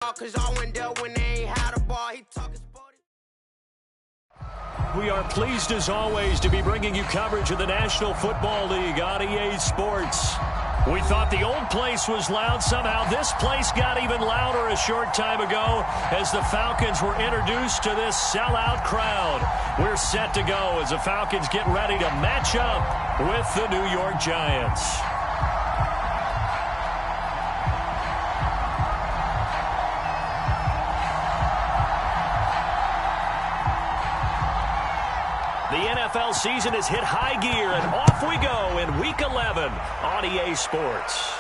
Cause I went there when they ain't had a ball. He talking sporty. We are pleased as always to be bringing you coverage of the National Football League on EA Sports. We thought the old place was loud. Somehow this place got even louder a short time ago as the Falcons were introduced to this sellout crowd. We're set to go as the Falcons get ready to match up with the New York Giants. The NFL season has hit high gear, and off we go in Week 11 on EA Sports.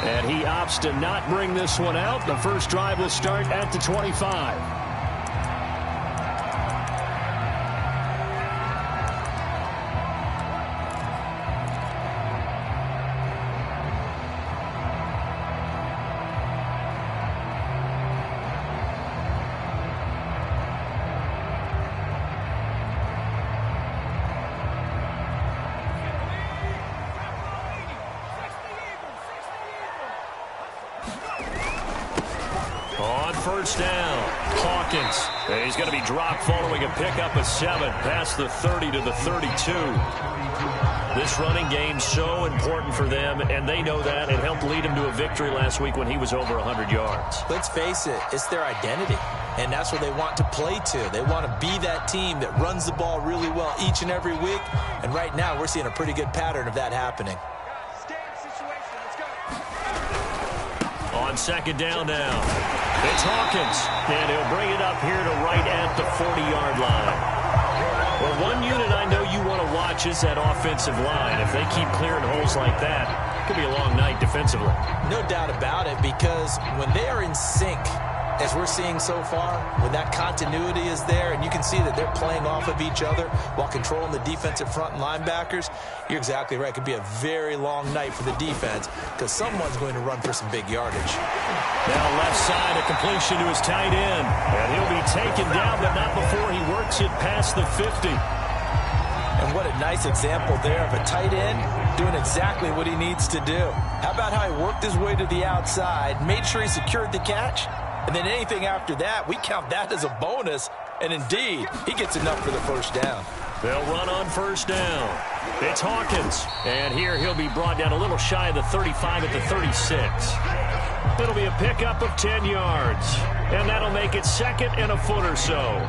And he opts to not bring this one out. The first drive will start at the 25. On first down, Hawkins. He's going to be dropped following a pickup of 7 past the 30 to the 32. This running game so important for them, and they know that. It helped lead him to a victory last week when he was over 100 yards. Let's face it, it's their identity, and that's what they want to play to. They want to be that team that runs the ball really well each and every week, and right now we're seeing a pretty good pattern of that happening. On second down now, it's Hawkins, and he'll bring it up here to right at the 40-yard line. Well, one unit I know you want to watch is that offensive line. If they keep clearing holes like that, it could be a long night defensively. No doubt about it, because when they are in sync, as we're seeing so far, when that continuity is there and you can see that they're playing off of each other while controlling the defensive front and linebackers, you're exactly right. It could be a very long night for the defense because someone's going to run for some big yardage. Now left side, a completion to his tight end. And he'll be taken down, but not before he works it past the 50. And what a nice example there of a tight end doing exactly what he needs to do. How about how he worked his way to the outside, made sure he secured the catch, and then anything after that, we count that as a bonus. And indeed, he gets enough for the first down. They'll run on first down. It's Hawkins. And here he'll be brought down a little shy of the 35 at the 36. It'll be a pickup of 10 yards. And that'll make it second and a foot or so.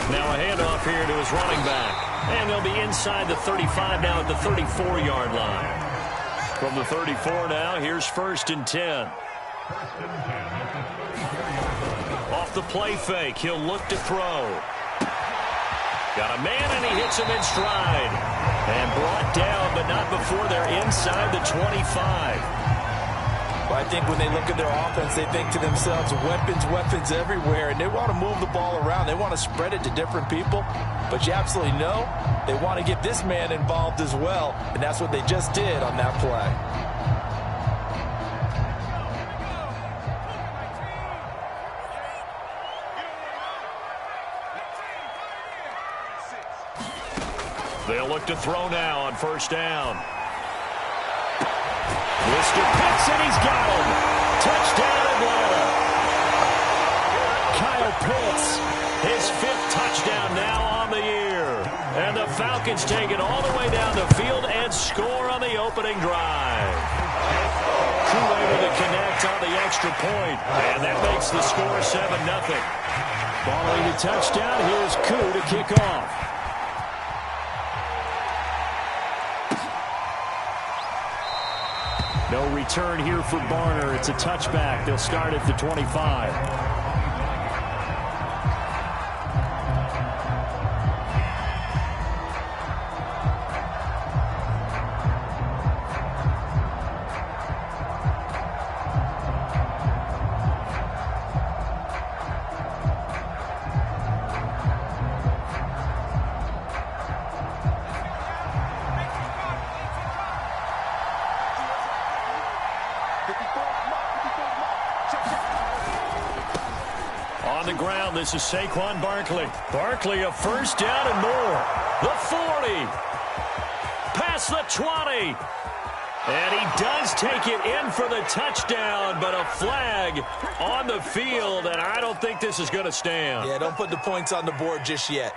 Now a handoff here to his running back. And they'll be inside the 35 now at the 34-yard line. From the 34 now, here's first and 10. Off the play fake, he'll look to throw. Got a man, and he hits him in stride. And brought down, but not before they're inside the 25. Well, I think when they look at their offense, they think to themselves, weapons everywhere, and they want to move the ball around. They want to spread it to different people, but you absolutely know they want to get this man involved as well, and that's what they just did on that play. They'll look to throw now on first down. Mr. Pitts, and he's got him. Touchdown, Atlanta. Kyle Pitts, his 5th touchdown now on the year. And the Falcons take it all the way down the field and score on the opening drive. Koo able to connect on the extra point, and that makes the score 7-0. Following the touchdown, here's Koo to kick off. No return here for Barner. It's a touchback. They'll start at the 25. On the ground, this is Saquon Barkley. Barkley, a first down and more. The 40. Past the 20. And he does take it in for the touchdown, but a flag on the field, and I don't think this is going to stand. Yeah, don't put the points on the board just yet.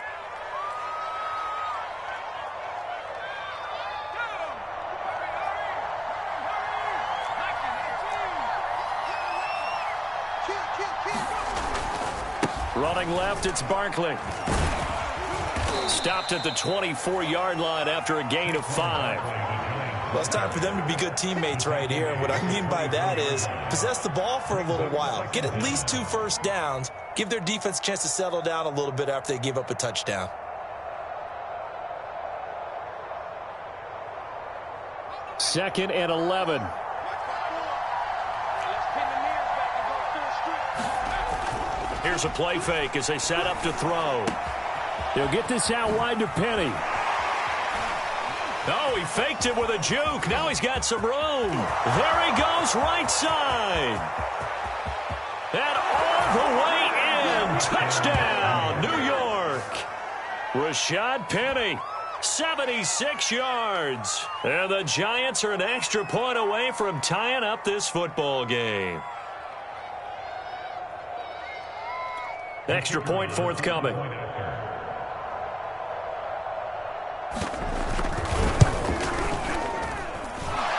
Running left, it's Barkley. Stopped at the 24-yard line after a gain of 5. Well, it's time for them to be good teammates right here. And what I mean by that is possess the ball for a little while. Get at least 2 first downs. Give their defense a chance to settle down a little bit after they give up a touchdown. Second and 11. Here's a play fake as they set up to throw. They'll get this out wide to Penny. Oh, he faked it with a juke. Now he's got some room. There he goes, right side. And all the way in. Touchdown, New York. Rashad Penny, 76 yards. And the Giants are an extra point away from tying up this football game. Extra point forthcoming.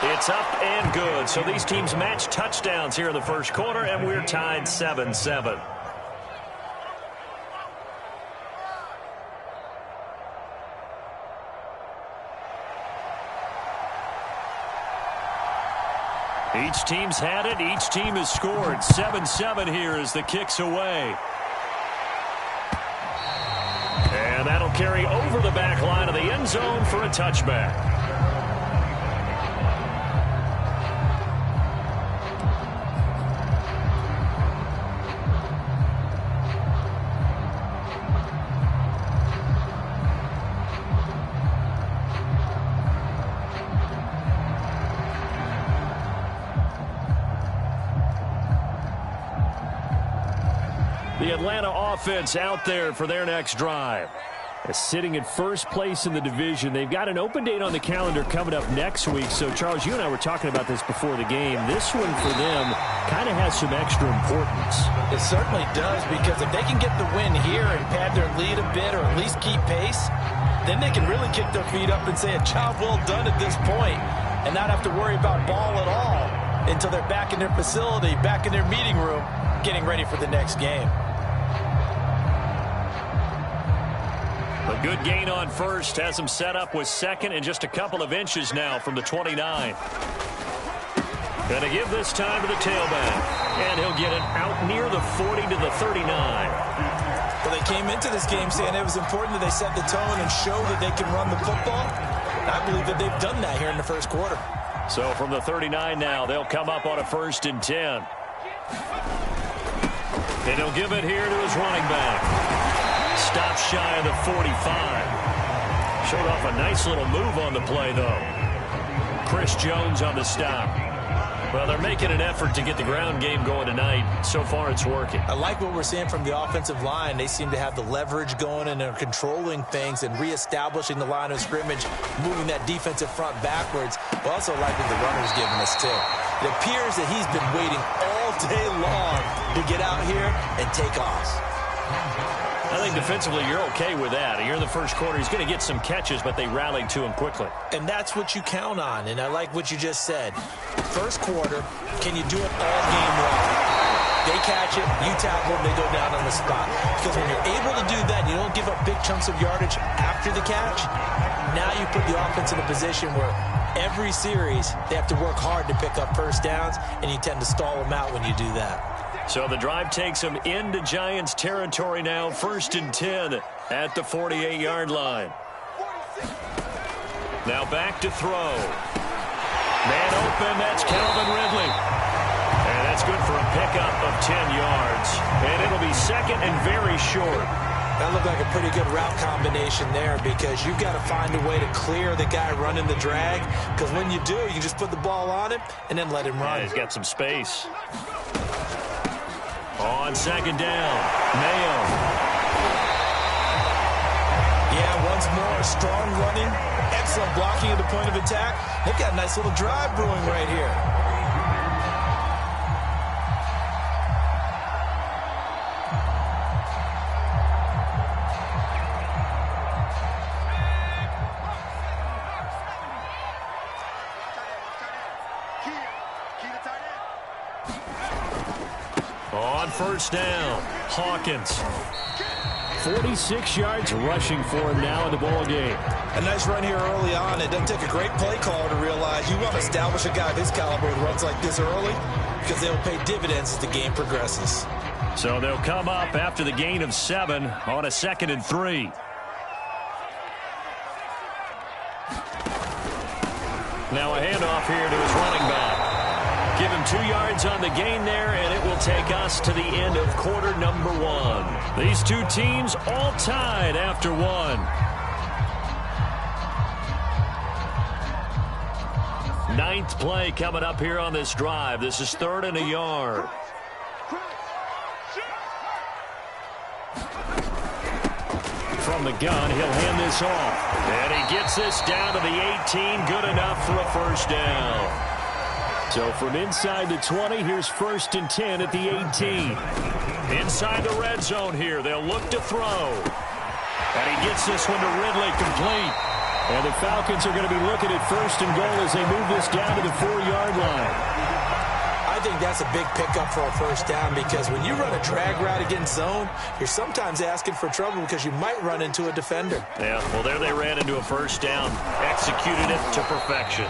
It's up and good. So these teams match touchdowns here in the first quarter, and we're tied 7-7. Each team's had it. Each team has scored. 7-7 here as the kick's away. And that'll carry over the back line of the end zone for a touchback. The Atlanta offense out there for their next drive. Sitting in first place in the division. They've got an open date on the calendar coming up next week. So, Charles, you and I were talking about this before the game. This one for them kind of has some extra importance. It certainly does, because if they can get the win here and pad their lead a bit or at least keep pace, then they can really kick their feet up and say a job well done at this point and not have to worry about ball at all until they're back in their facility, back in their meeting room, getting ready for the next game. A good gain on first has him set up with second and just a couple of inches now from the 29. Going to give this time to the tailback. And he'll get it out near the 40 to the 39. Well, they came into this game saying it was important that they set the tone and show that they can run the football. I believe that they've done that here in the first quarter. So from the 39 now, they'll come up on a 1st and 10. And he'll give it here to his running back. Stop shy of the 45. Showed off a nice little move on the play, though. Chris Jones on the stop. Well, they're making an effort to get the ground game going tonight. So far, it's working. I like what we're seeing from the offensive line. They seem to have the leverage going, and they're controlling things and reestablishing the line of scrimmage, moving that defensive front backwards. But also like what the runner's giving us, too. It appears that he's been waiting all day long to get out here and take off. I think defensively you're okay with that. Here in the first quarter, he's going to get some catches, but they rallied to him quickly. And that's what you count on, and I like what you just said. First quarter, can you do it all game long? They catch it, you tackle them, they go down on the spot. Because when you're able to do that, you don't give up big chunks of yardage after the catch. Now you put the offense in a position where every series they have to work hard to pick up first downs, and you tend to stall them out when you do that. So the drive takes them into Giants territory now. 1st and 10 at the 48-yard line. Now back to throw. Man open, that's Calvin Ridley. And that's good for a pickup of 10 yards. And it'll be second and very short. That looked like a pretty good route combination there because you've got to find a way to clear the guy running the drag, because when you do, you just put the ball on him and then let him run. Yeah, he's got some space. On second down, Mayo. Yeah, once more, strong running, excellent blocking at the point of attack. They've got a nice little drive brewing right here. On first down, Hawkins. 46 yards rushing for him now in the ball game. A nice run here early on. It doesn't take a great play caller to realize you want to establish a guy of his caliber with runs like this early, because they'll pay dividends as the game progresses. So they'll come up after the gain of 7 on a 2nd and 3. Now a handoff here to his running back. Give him 2 yards on the gain there, and it will take us to the end of quarter number 1. These two teams all tied after 1. Ninth play coming up here on this drive. This is 3rd and a yard. From the gun, he'll hand this off. And he gets this down to the 18. Good enough for a first down. So from inside the 20, here's 1st and 10 at the 18. Inside the red zone here, they'll look to throw. And he gets this one to Ridley, complete. And the Falcons are going to be looking at 1st and goal as they move this down to the 4-yard line. I think that's a big pickup for a first down, because when you run a drag route against zone, you're sometimes asking for trouble because you might run into a defender. Yeah, well, there they ran into a first down, executed it to perfection.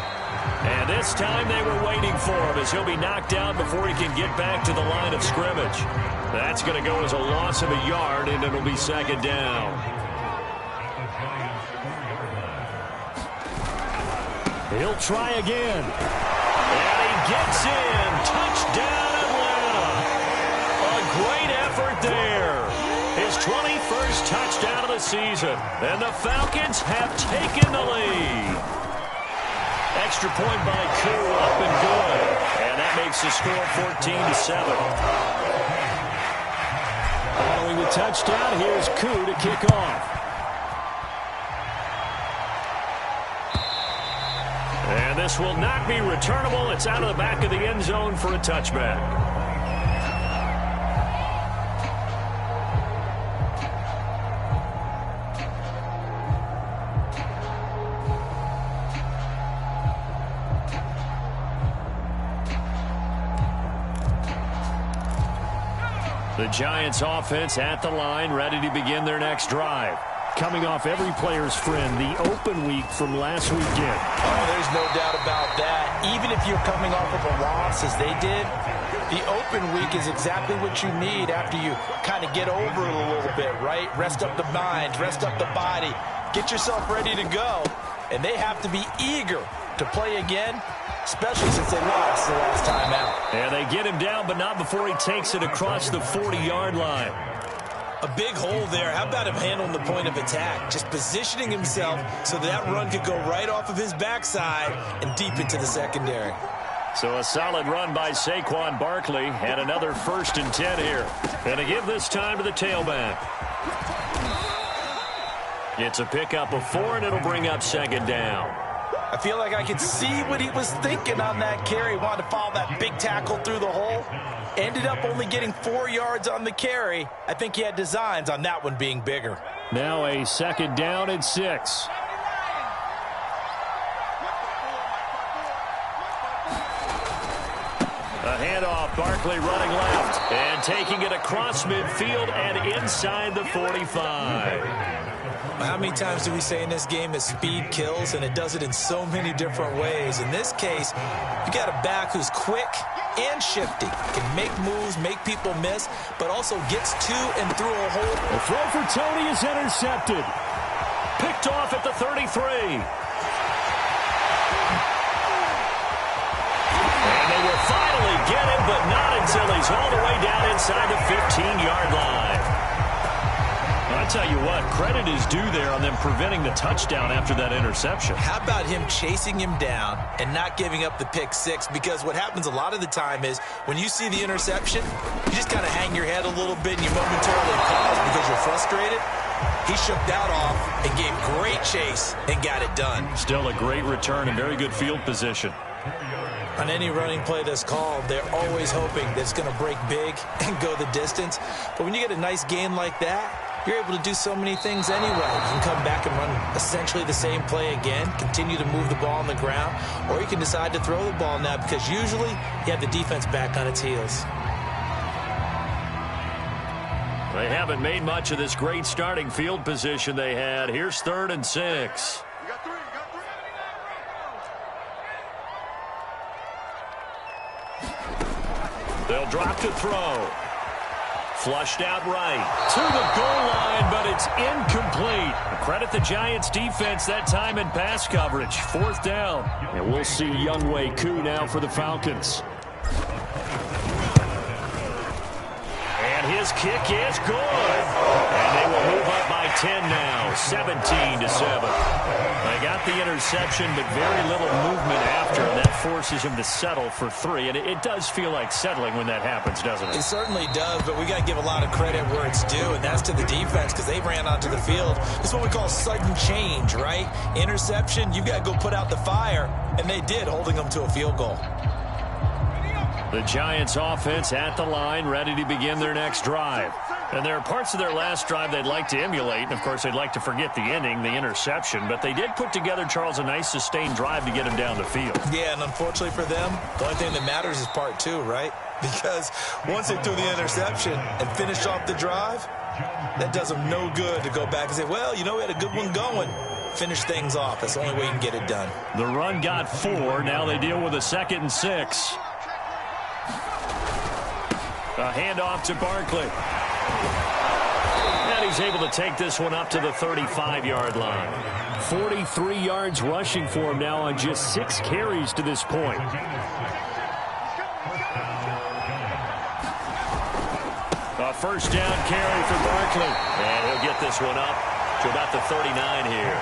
And this time they were waiting for him as he'll be knocked out before he can get back to the line of scrimmage. That's going to go as a loss of a yard, and it'll be 2nd down. He'll try again. And he gets in. Touchdown, Atlanta. A great effort there. His 21st touchdown of the season. And the Falcons have taken the lead. Extra point by Koo, up and good. And that makes the score 14-7. Following the touchdown, here's Koo to kick off. And this will not be returnable. It's out of the back of the end zone for a touchback. The Giants offense at the line, ready to begin their next drive. Coming off every player's friend, the open week from last weekend. Oh, there's no doubt about that. Even if you're coming off of a loss as they did, the open week is exactly what you need after you kind of get over it a little bit, right? Rest up the mind, rest up the body, get yourself ready to go. And they have to be eager to play again, especially since they lost the last time out. And they get him down, but not before he takes it across the 40-yard line. A big hole there. How about him handling the point of attack? Just positioning himself so that run could go right off of his backside and deep into the secondary. So a solid run by Saquon Barkley, and another 1st and 10 here. And to give this time to the tailback. It's a pickup of 4, and it'll bring up 2nd down. I feel like I could see what he was thinking on that carry. He wanted to follow that big tackle through the hole. Ended up only getting 4 yards on the carry. I think he had designs on that one being bigger. Now a 2nd down and 6. A handoff, Barkley running left and taking it across midfield and inside the 45. How many times do we say in this game that speed kills, and it does it in so many different ways? In this case, you got a back who's quick and shifty, can make moves, make people miss, but also gets to and through a hole. The throw for Tony is intercepted. Picked off at the 33. And they will finally get him, but not until he's all the way down inside the 15-yard line. A tell you what, credit is due there on them preventing the touchdown after that interception. How about him chasing him down and not giving up the pick six? Because what happens a lot of the time is when you see the interception, you just kind of hang your head a little bit and you momentarily pause because you're frustrated. He shook that off and gave great chase and got it done. Still a great return and very good field position. On any running play that's called, they're always hoping that it's going to break big and go the distance. But when you get a nice gain like that, you're able to do so many things anyway. You can come back and run essentially the same play again, continue to move the ball on the ground, or you can decide to throw the ball now because usually you have the defense back on its heels. They haven't made much of this great starting field position they had. Here's 3rd and 6. They'll drop to throw. Flushed out right. To the goal line, but it's incomplete. Credit the Giants defense that time in pass coverage. 4th down. And we'll see Younghoe Koo now for the Falcons. And his kick is good. And they will move up by 10 now. 17-7. They got the interception, but very little movement after, and that forces him to settle for 3. And it does feel like settling when that happens, doesn't it? It certainly does, but we got to give a lot of credit where it's due, and that's to the defense because they ran onto the field. This is what we call sudden change, right? Interception, you got to go put out the fire, and they did, holding them to a field goal. The Giants offense at the line, ready to begin their next drive. And there are parts of their last drive they'd like to emulate. And, of course, they'd like to forget the ending, the interception. But they did put together, Charles, a nice sustained drive to get him down the field. Yeah, and unfortunately for them, the only thing that matters is part 2, right? Because once they threw the interception and finished off the drive, that does them no good to go back and say, well, you know, we had a good one going. Finish things off. That's the only way you can get it done. The run got 4. Now they deal with a 2nd and 6. A handoff to Barkley. And he's able to take this one up to the 35-yard line. 43 yards rushing for him now on just 6 carries to this point. A 1st down carry for Barkley. And he'll get this one up to about the 39 here.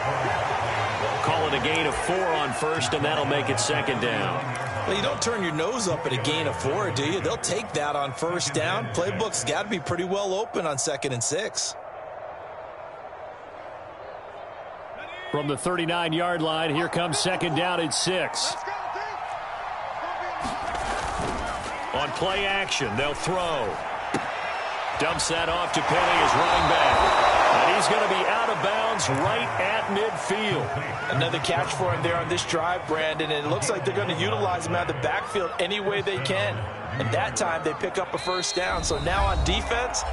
Call it a gain of 4 on 1st, and that'll make it 2nd down. Well, you don't turn your nose up at a gain of 4, do you? They'll take that on 1st down. Playbook's got to be pretty well open on 2nd and 6. From the 39-yard line, here comes 2nd down and 6. On play action, they'll throw. Dumps that off to Penny as running back. And he's going to be out of bounds right at midfield. Another catch for him there on this drive, Brandon. And it looks like they're going to utilize him out of the backfield any way they can. And that time they pick up a 1st down. So now on defense,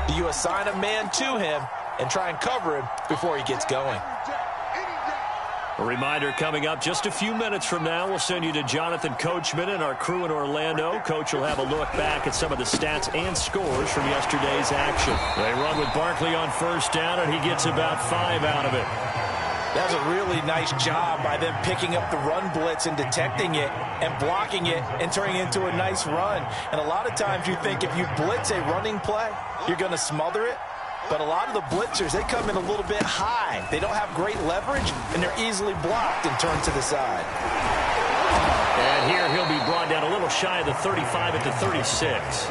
do you assign a man to him and try and cover him before he gets going? A reminder coming up just a few minutes from now. We'll send you to Jonathan Coachman and our crew in Orlando. Coach will have a look back at some of the stats and scores from yesterday's action. They run with Barkley on 1st down, and he gets about 5 out of it. That was a really nice job by them picking up the run blitz and detecting it and blocking it and turning it into a nice run. And a lot of times you think if you blitz a running play, you're going to smother it. But a lot of the blitzers, they come in a little bit high. They don't have great leverage, and they're easily blocked and turned to the side. And here he'll be brought down a little shy of the 35 at the 36.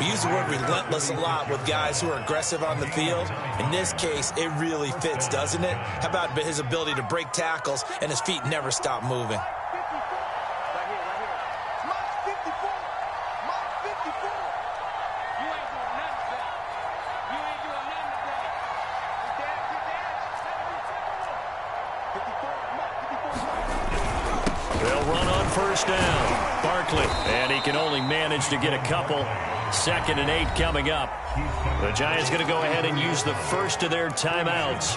We use the word relentless a lot with guys who are aggressive on the field. In this case, it really fits, doesn't it? How about his ability to break tackles and his feet never stop moving? Run on 1st down. Barkley. And he can only manage to get a couple. 2nd and 8 coming up. The Giants going to go ahead and use the first of their timeouts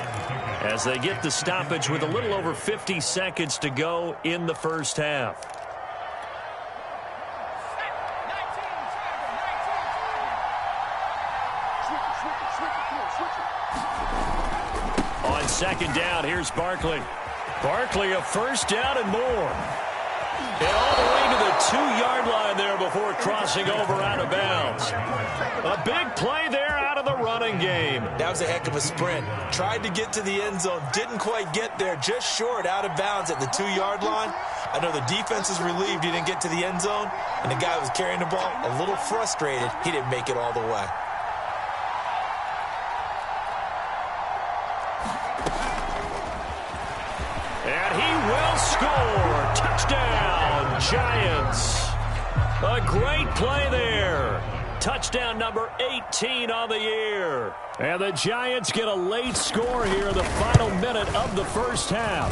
as they get the stoppage with a little over 50 seconds to go in the 1st half. On 2nd down, here's Barkley. Barkley, a 1st down and more. And all the way to the 2-yard line there before crossing over out of bounds. A big play there out of the running game. That was a heck of a sprint. Tried to get to the end zone, didn't quite get there, just short, out of bounds at the 2-yard line. I know the defense is relieved he didn't get to the end zone, and the guy who was carrying the ball, a little frustrated, he didn't make it all the way. And he will score. Touchdown, Giants. A great play there. Touchdown number 18 on the year. And the Giants get a late score here in the final minute of the first half.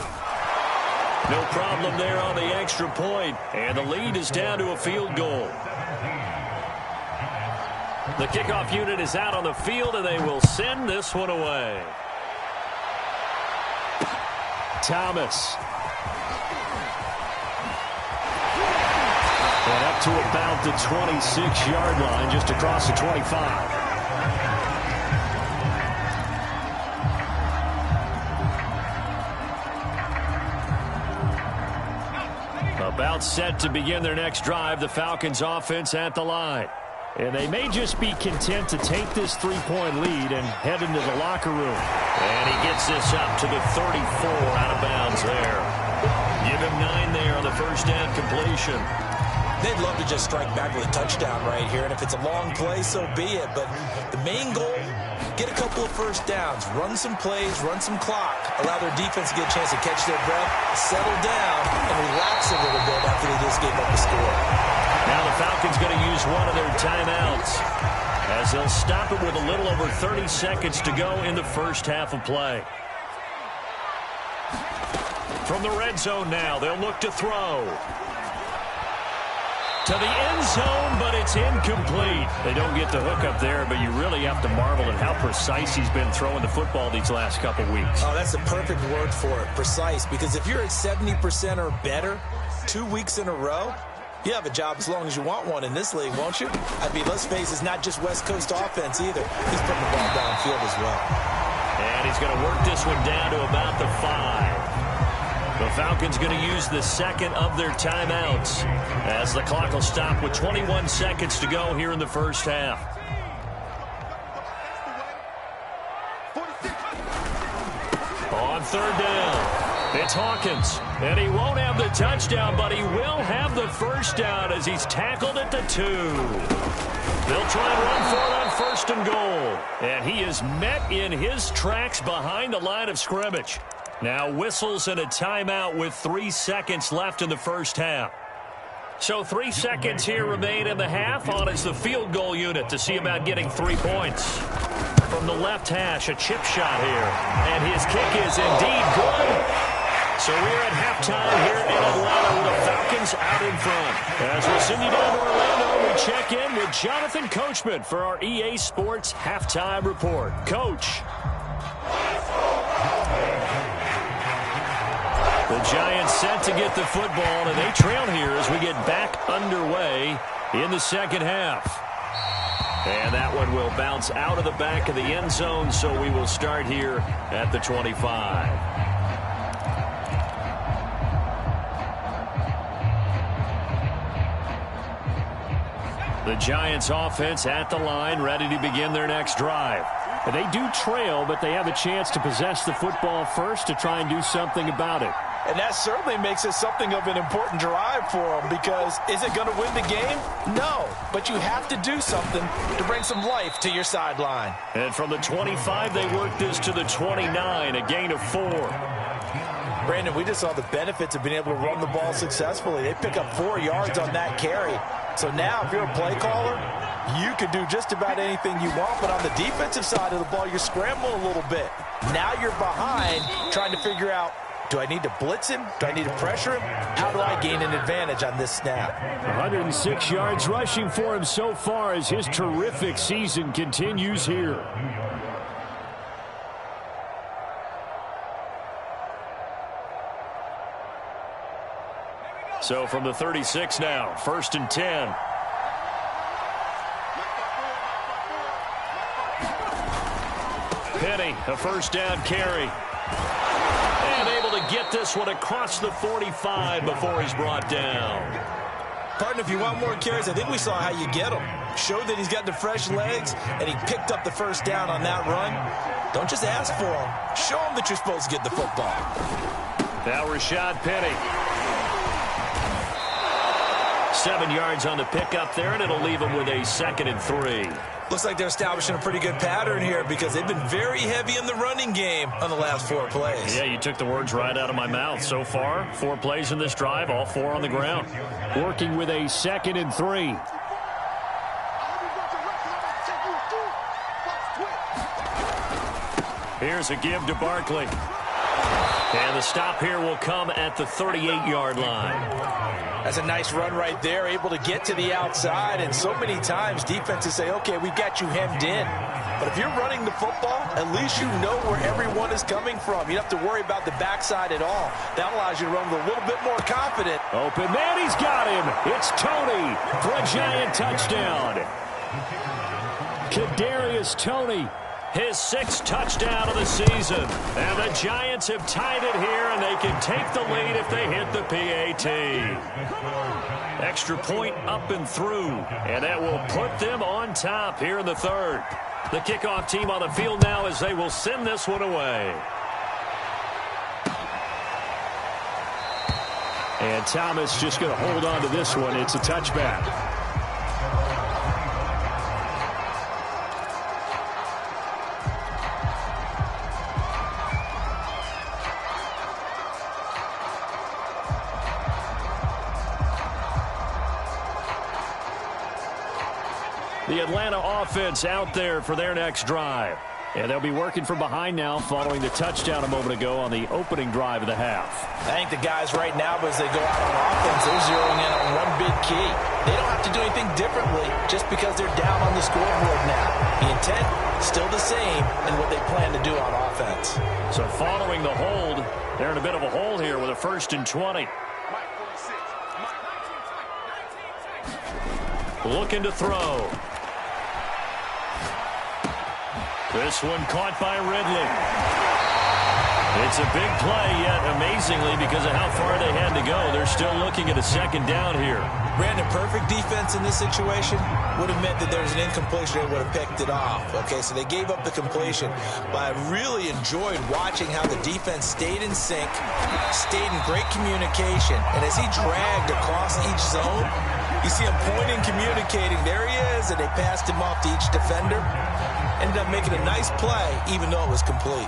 No problem there on the extra point. And the lead is down to a field goal. The kickoff unit is out on the field, and they will send this one away. Thomas. And up to about the 26-yard line, just across the 25. About set to begin their next drive, the Falcons offense at the line. And they may just be content to take this 3-point lead and head into the locker room. And he gets this up to the 34, out of bounds there. Give him 9 there on the first down completion. They'd love to just strike back with a touchdown right here, and if it's a long play, so be it. But the main goal, get a couple of first downs, run some plays, run some clock, allow their defense to get a chance to catch their breath, settle down, and relax a little bit after they just gave up the score. Now the Falcons going to use one of their timeouts as they'll stop it with a little over 30 seconds to go in the first half of play. From the red zone now, they'll look to throw. To the end zone, but it's incomplete. They don't get the hook up there, but you really have to marvel at how precise he's been throwing the football these last couple weeks. Oh, that's the perfect word for it, precise, because if you're at 70% or better 2 weeks in a row, you have a job as long as you want one in this league, won't you? I mean, let's face it, it's not just West Coast offense either. He's putting the ball downfield as well. And he's going to work this one down to about the 5. The Falcons going to use the second of their timeouts as the clock will stop with 21 seconds to go here in the first half. On third down, it's Hawkins. And he won't have the touchdown, but he will have the first down as he's tackled at the 2. They'll try and run for it on first and goal. And he is met in his tracks behind the line of scrimmage. Now whistles and a timeout with 3 seconds left in the first half. So 3 seconds here remain in the half. On is the field goal unit to see about getting 3 points. From the left hash, a chip shot here. And his kick is indeed good. So we're at halftime here in Atlanta with the Falcons out in front. As we send you down to Orlando, we check in with Jonathan Coachman for our EA Sports Halftime Report. Coach. The Giants set to get the football, and they trail here as we get back underway in the second half. And that one will bounce out of the back of the end zone, so we will start here at the 25. The Giants offense at the line, ready to begin their next drive. And they do trail, but they have a chance to possess the football first to try and do something about it. And that certainly makes it something of an important drive for them, because is it going to win the game? No, but you have to do something to bring some life to your sideline. And from the 25, they work this to the 29, a gain of 4. Brandon, we just saw the benefits of being able to run the ball successfully. They pick up 4 yards on that carry. So now if you're a play caller, you can do just about anything you want, but on the defensive side of the ball, you're scrambling a little bit. Now you're behind trying to figure out, do I need to blitz him? Do I need to pressure him? How do I gain an advantage on this snap? 106 yards rushing for him so far as his terrific season continues here. So from the 36 now, 1st and 10. Penny, a first down carry. And able to get this one across the 45 before he's brought down. Partner, if you want more carries, I think we saw how you get them. Showed that he's got the fresh legs, and he picked up the first down on that run. Don't just ask for them. Show them that you're supposed to get the football. Now Rashad Penny. 7 yards on the pickup there, and it'll leave him with a 2nd and 3. Looks like they're establishing a pretty good pattern here because they've been very heavy in the running game on the last 4 plays. Yeah, you took the words right out of my mouth. So far, 4 plays in this drive, all 4 on the ground. Working with a 2nd and 3. Here's a give to Barkley. And the stop here will come at the 38-yard line. That's a nice run right there, able to get to the outside. And so many times defenses say, okay, we've got you hemmed in. But if you're running the football, at least you know where everyone is coming from. You don't have to worry about the backside at all. That allows you to run with a little bit more confident. Open man, he's got him. It's Toney for a giant touchdown. Kadarius Toney, his 6th touchdown of the season. And the Giants have tied it here, and they can take the lead if they hit the PAT. Extra point up and through, and that will put them on top here in the 3rd. The kickoff team on the field now as they will send this one away. And Thomas just going to hold on to this one. It's a touchback. The Atlanta offense out there for their next drive. And they'll be working from behind now following the touchdown a moment ago on the opening drive of the half. I think the guys right now, as they go out on offense, they're zeroing in on one big key. They don't have to do anything differently just because they're down on the scoreboard now. The intent, still the same in what they plan to do on offense. So following the hold, they're in a bit of a hole here with a 1st and 20. Looking to throw. This one caught by Ridley. It's a big play, yet amazingly, because of how far they had to go, they're still looking at a 2nd down here. Brandon, perfect defense in this situation would have meant that there was an incompletion. They would have picked it off. Okay, so they gave up the completion. But I really enjoyed watching how the defense stayed in sync, stayed in great communication. And as he dragged across each zone, you see him pointing, communicating. There he is, and they passed him off to each defender. Ended up making a nice play, even though it was complete.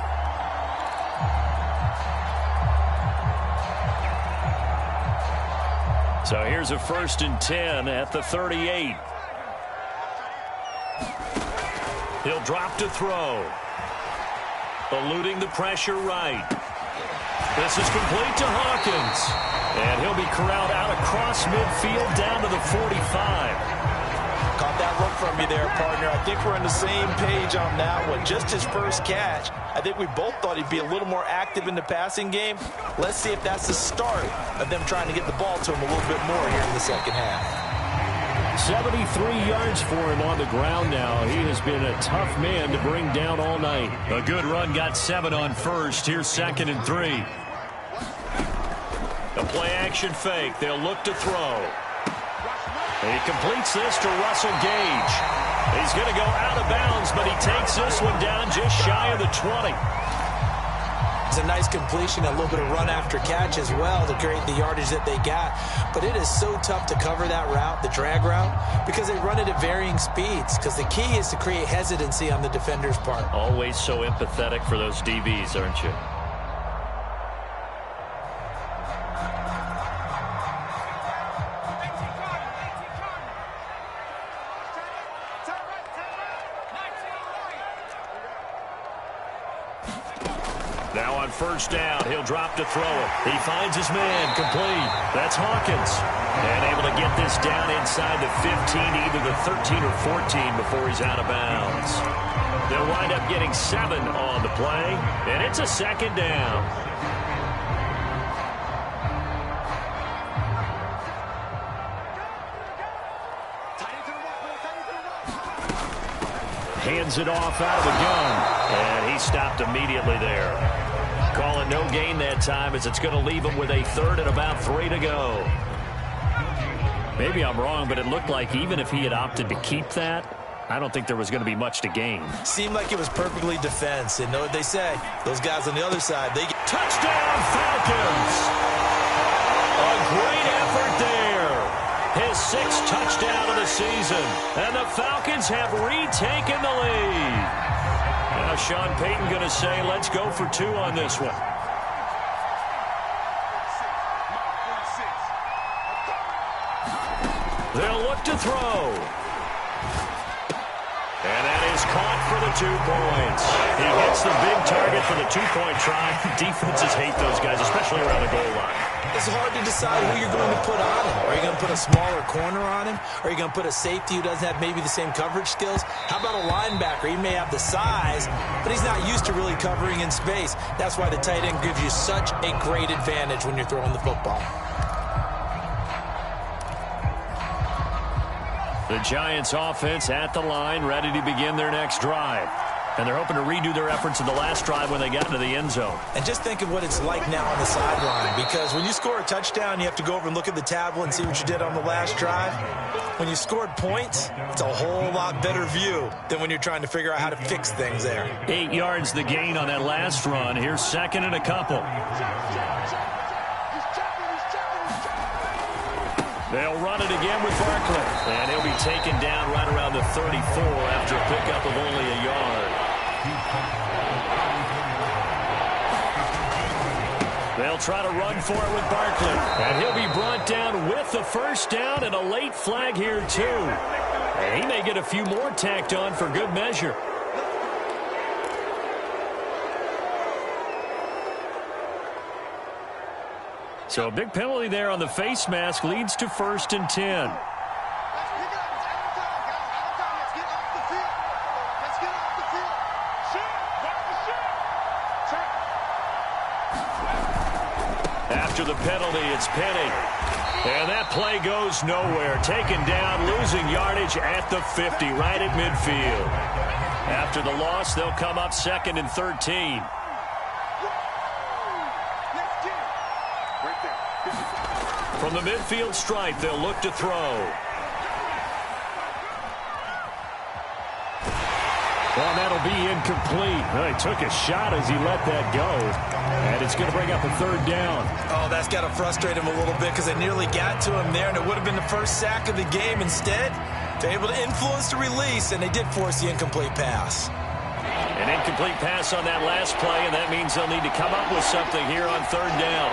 So here's a 1st and 10 at the 38. He'll drop to throw. Eluding the pressure right. This is complete to Hawkins. And he'll be corralled out across midfield down to the 45. Caught that look from you there, partner. I think we're on the same page on that one. Just his first catch. I think we both thought he'd be a little more active in the passing game. Let's see if that's the start of them trying to get the ball to him a little bit more here in the 2nd half. 73 yards for him on the ground now. He has been a tough man to bring down all night. A good run, got 7 on 1st. Here's 2nd and 3. A play action fake. They'll look to throw. And he completes this to Russell Gage. He's going to go out of bounds, but he takes this one down just shy of the 20. It's a nice completion, a little bit of run after catch as well to create the yardage that they got. But it is so tough to cover that route, the drag route, because they run it at varying speeds. Because the key is to create hesitancy on the defender's part. Always so empathetic for those DBs, aren't you? Now on 1st down, he'll drop to throw it. He finds his man, complete. That's Hawkins. And able to get this down inside the 15, either the 13 or 14 before he's out of bounds. They'll wind up getting 7 on the play, and it's a 2nd down. Hands it off out of the gun, and he stopped immediately there. Call it no gain that time as it's going to leave him with a 3rd and about 3 to go. Maybe I'm wrong, but it looked like even if he had opted to keep that, I don't think there was going to be much to gain. Seemed like it was perfectly defense. And know what they say? Those guys on the other side, they get... Touchdown, Falcons! A great effort there. His 6th touchdown of the season. And the Falcons have retaken the lead. Now Sean Payton going to say, let's go for 2 on this one. They'll look to throw. And that is caught for the 2 points. He hits the big target for the 2-point try. Defenses hate those guys, especially around the goal line. It's hard to decide who you're going to put on him. Are you going to put a smaller corner on him? Are you going to put a safety who doesn't have maybe the same coverage skills? How about a linebacker? He may have the size, but he's not used to really covering in space. That's why the tight end gives you such a great advantage when you're throwing the football. The Giants offense at the line, ready to begin their next drive. And they're hoping to redo their efforts in the last drive when they got into the end zone. And just think of what it's like now on the sideline, because when you score a touchdown, you have to go over and look at the tablet and see what you did on the last drive. When you scored points, it's a whole lot better view than when you're trying to figure out how to fix things there. 8 yards the gain on that last run. Here's 2nd and a couple. They'll run it again with Barkley. And he'll be taken down right around the 34 after a pickup of only a yard. They'll try to run for it with Barkley. And he'll be brought down with the first down and a late flag here, too. And he may get a few more tacked on for good measure. So a big penalty there on the face mask leads to 1st and 10. After the penalty, it's Penny. And that play goes nowhere. Taken down, losing yardage at the 50, right at midfield. After the loss, they'll come up 2nd and 13. From the midfield stripe, they'll look to throw. Well, that'll be incomplete. Well, he took a shot as he let that go. And it's going to bring up a 3rd down. Oh, that's got to frustrate him a little bit because they nearly got to him there, and it would have been the first sack of the game. Instead, they're able to influence the release, and they did force the incomplete pass. An incomplete pass on that last play, and that means they'll need to come up with something here on 3rd down.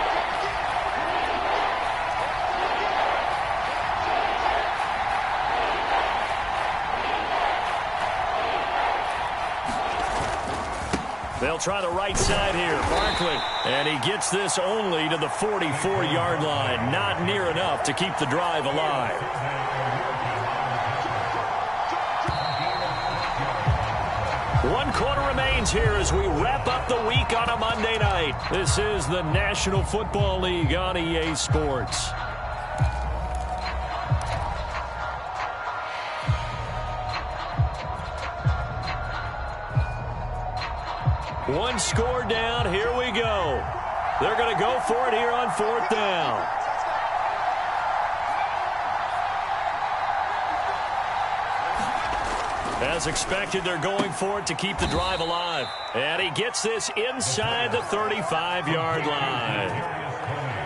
They'll try the right side here. Barkley. And he gets this only to the 44-yard line. Not near enough to keep the drive alive. One quarter remains here as we wrap up the week on a Monday night. This is the National Football League on EA Sports. One score down. Here we go. They're going to go for it here on 4th down. As expected, they're going for it to keep the drive alive. And he gets this inside the 35-yard line.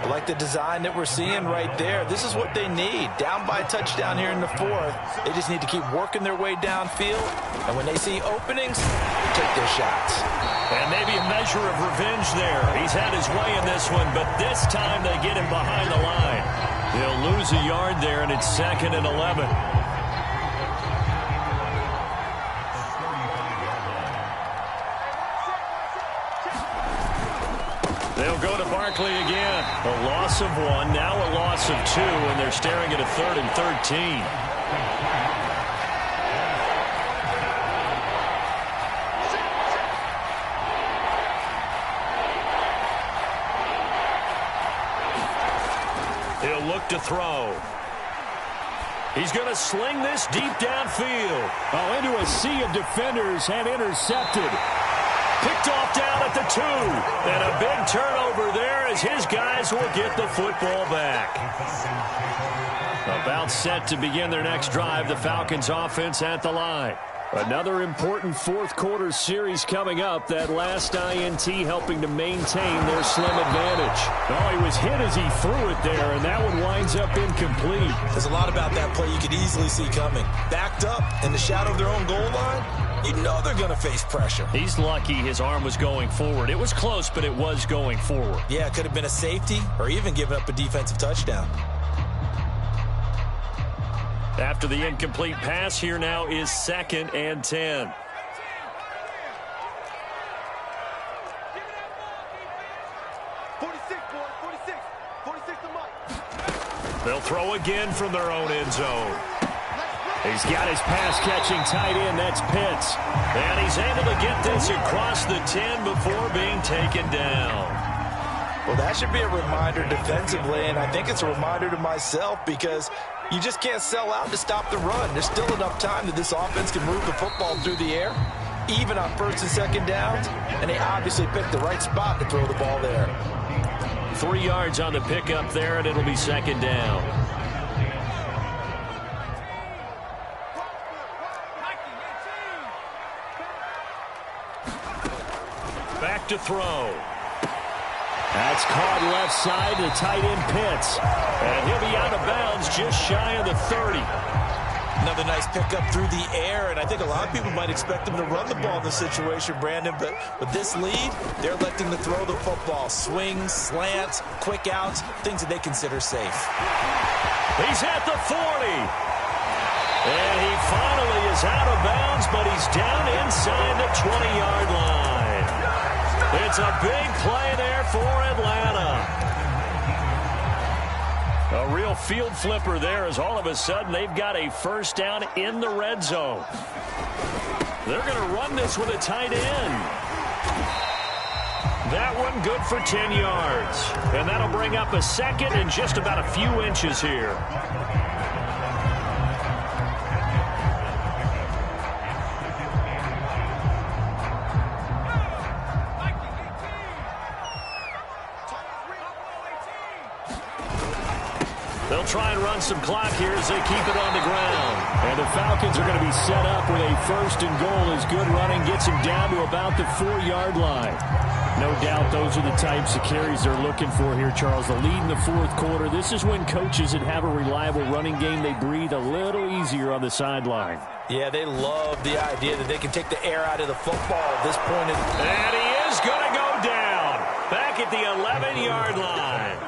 I like the design that we're seeing right there. This is what they need. Down by a touchdown here in the 4th. They just need to keep working their way downfield. And when they see openings, take their shots. And maybe a measure of revenge there. He's had his way in this one, but this time they get him behind the line. They'll lose a yard there, and it's 2nd and 11. They'll go to Barkley again. A loss of 1, now a loss of 2, and they're staring at a 3rd and 13. He'll look to throw. He's going to sling this deep downfield. Oh, into a sea of defenders and intercepted. Picked off down at the 2. And a big turnover there as his guys will get the football back. About set to begin their next drive, the Falcons offense at the line. Another important fourth quarter series coming up. That last INT helping to maintain their slim advantage. Oh, he was hit as he threw it there, and that one winds up incomplete. There's a lot about that play you could easily see coming. Backed up in the shadow of their own goal line, you know they're going to face pressure. He's lucky his arm was going forward. It was close, but it was going forward. Yeah, it could have been a safety or even given up a defensive touchdown. After the incomplete pass, here now is 2nd and 10. They'll throw again from their own end zone. He's got his pass-catching tight end. That's Pitts. And he's able to get this across the 10 before being taken down. Well, that should be a reminder defensively, and I think it's a reminder to myself because you just can't sell out to stop the run. There's still enough time that this offense can move the football through the air, even on 1st and 2nd downs, and they obviously picked the right spot to throw the ball there. 3 yards on the pickup there, and it'll be 2nd down. Back to throw. That's caught left side to tight end Pitts. And he'll be out of bounds just shy of the 30. Another nice pickup through the air, and I think a lot of people might expect him to run the ball in this situation, Brandon, but with this lead, they're electing to throw the football. Swings, slants, quick outs, things that they consider safe. He's at the 40. And he finally is out of bounds, but he's down inside the 20-yard line. It's a big play there for Atlanta. A real field flipper there as all of a sudden they've got a first down in the red zone. They're going to run this with a tight end. That one good for 10 yards. And that'll bring up a 2nd and just about a few inches here. They'll try and run some clock here as they keep it on the ground. And the Falcons are going to be set up with a 1st and goal as good running gets them down to about the 4-yard line. No doubt those are the types of carries they're looking for here, Charles. The lead in the fourth quarter. This is when coaches that have a reliable running game, they breathe a little easier on the sideline. Yeah, they love the idea that they can take the air out of the football at this point. And he is going to go down back at the 11-yard line.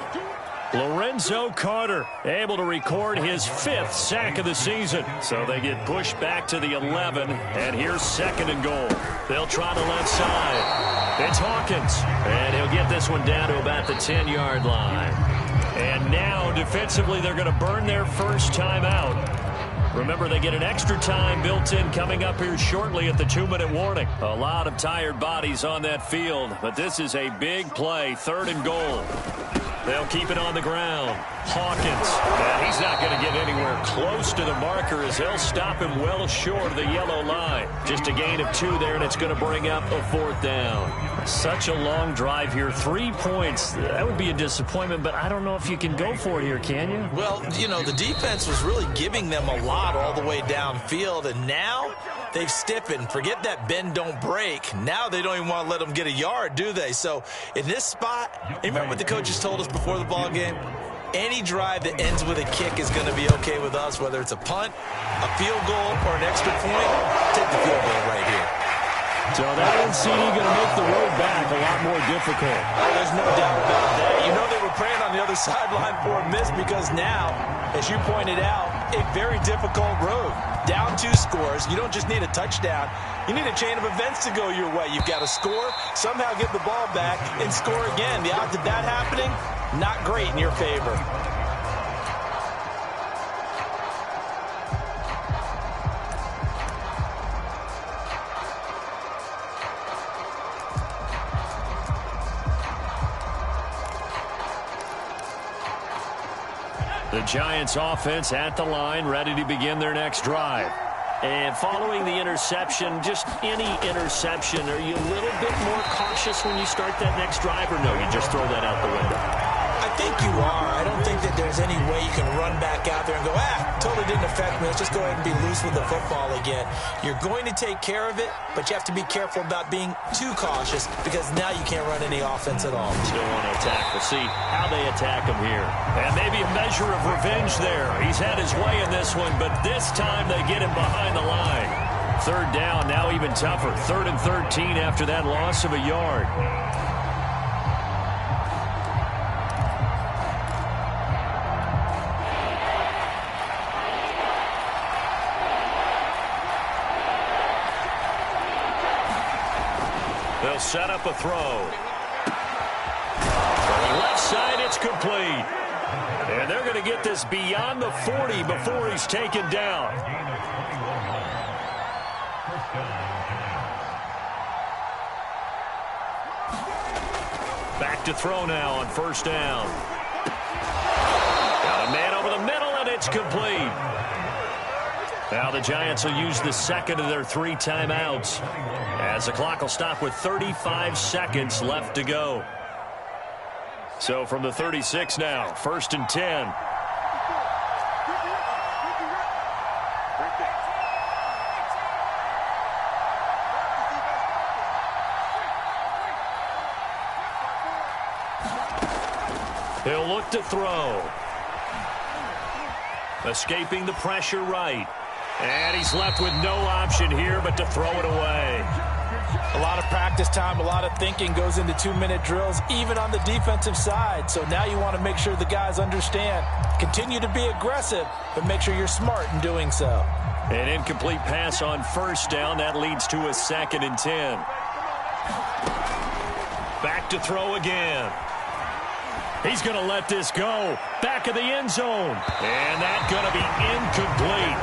Lorenzo Carter able to record his 5th sack of the season. So they get pushed back to the 11, and here's 2nd and goal. They'll try the left side. It's Hawkins, and he'll get this one down to about the 10-yard line. And now, defensively, they're going to burn their first time out. Remember, they get an extra time built in coming up here shortly at the 2-minute warning. A lot of tired bodies on that field, but this is a big play, 3rd and goal. They'll keep it on the ground. Hawkins, and he's not going to get anywhere close to the marker as they'll stop him well short of the yellow line. Just a gain of 2 there, and it's going to bring up a 4th down. Such a long drive here. 3 points. That would be a disappointment, but I don't know if you can go for it here, can you? Well, you know, the defense was really giving them a lot all the way downfield, and now they've stiffened. Forget that bend, don't break. Now they don't even want to let them get a yard, do they? So in this spot, remember what the coaches told us before the ball game? Any drive that ends with a kick is going to be okay with us, whether it's a punt, a field goal, or an extra point. Take the field goal right here. So that NCD going to make the road back a lot more difficult. Oh, there's no doubt about that. You know they were praying on the other sideline for a miss because now, as you pointed out, a very difficult road. Down 2 scores. You don't just need a touchdown. You need a chain of events to go your way. You've got to score, somehow get the ball back, and score again. The odds of that happening, not great in your favor. The Giants offense at the line, ready to begin their next drive. And following the interception, just any interception, are you a little bit more cautious when you start that next drive, or no, you just throw that out the window? I think you are. I don't think that there's any way you can run back out there and go, totally didn't affect me. Let's just go ahead and be loose with the football again. You're going to take care of it, but you have to be careful about being too cautious because now you can't run any offense at all. Still want to attack. We'll see how they attack him here. And maybe a measure of revenge there. He's had his way in this one, but this time they get him behind the line. Third down, now even tougher. 3rd and 13 after that loss of a yard. They'll set up a throw. From the left side, it's complete. And they're going to get this beyond the 40 before he's taken down. Back to throw now on 1st down. Got a man over the middle, and it's complete. Now the Giants will use the 2nd of their 3 timeouts, as the clock will stop with 35 seconds left to go. So from the 36 now, 1st and 10. He'll look to throw. Escaping the pressure right. And he's left with no option here but to throw it away. A lot of practice time, a lot of thinking goes into 2-minute drills, even on the defensive side. So now you want to make sure the guys understand. Continue to be aggressive, but make sure you're smart in doing so. An incomplete pass on 1st down. That leads to a 2nd and 10. Back to throw again. He's going to let this go. Back of the end zone. And that's going to be incomplete.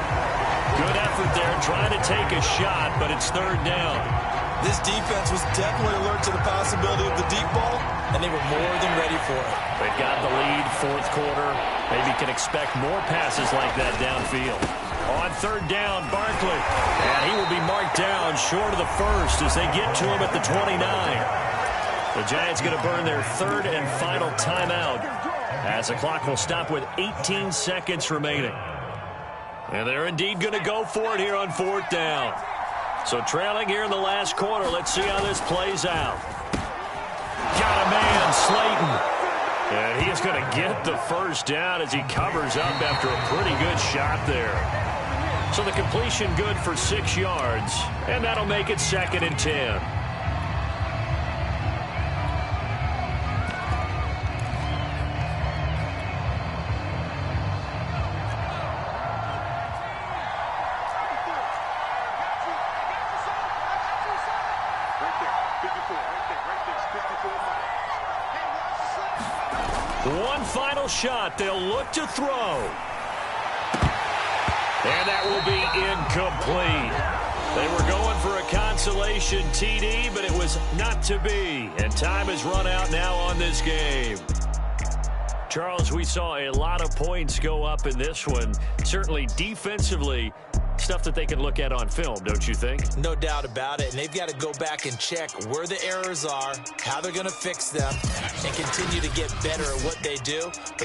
Good effort there, trying to take a shot, but it's 3rd down. This defense was definitely alert to the possibility of the deep ball, and they were more than ready for it. They've got the lead, 4th quarter. Maybe can expect more passes like that downfield. On 3rd down, Barkley. And he will be marked down short of the 1st as they get to him at the 29. The Giants going to burn their 3rd and final timeout as the clock will stop with 18 seconds remaining. And they're indeed going to go for it here on 4th down. So trailing here in the last quarter, let's see how this plays out. Got a man, Slayton. And he is going to get the 1st down as he covers up after a pretty good shot there. So the completion good for 6 yards, and that'll make it 2nd and 10. One final shot. They'll look to throw. And that will be incomplete. They were going for a consolation TD, but it was not to be. And time has run out now on this game. Charles, we saw a lot of points go up in this one. Certainly defensively, stuff that they can look at on film, don't you think? No doubt about it. And they've got to go back and check where the errors are, how they're going to fix them, and continue to get better at what they do. But